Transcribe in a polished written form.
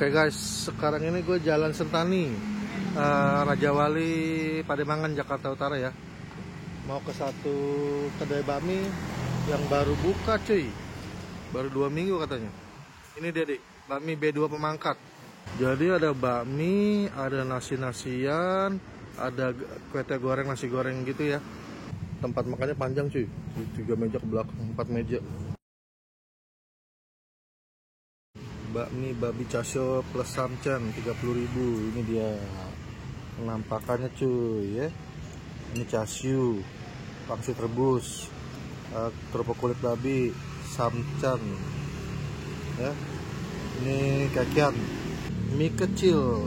Oke guys, sekarang ini gue jalan Sentani, Raja Wali, Pademangan, Jakarta Utara ya. Mau ke satu kedai bakmi yang baru buka cuy, baru 2 minggu katanya. Ini dia deh, bakmi B2 Pemangkat. Jadi ada bakmi, ada nasi-nasian, ada kue goreng, nasi goreng gitu ya. Tempat makannya panjang cuy, 3 meja ke belakang, 4 meja. Bakmi babi casio plus samchan 30.000. Ini dia penampakannya cuy ya. Ini casio, pangsit rebus, kerupuk kulit babi, samchan ya. Ini kakian, mie kecil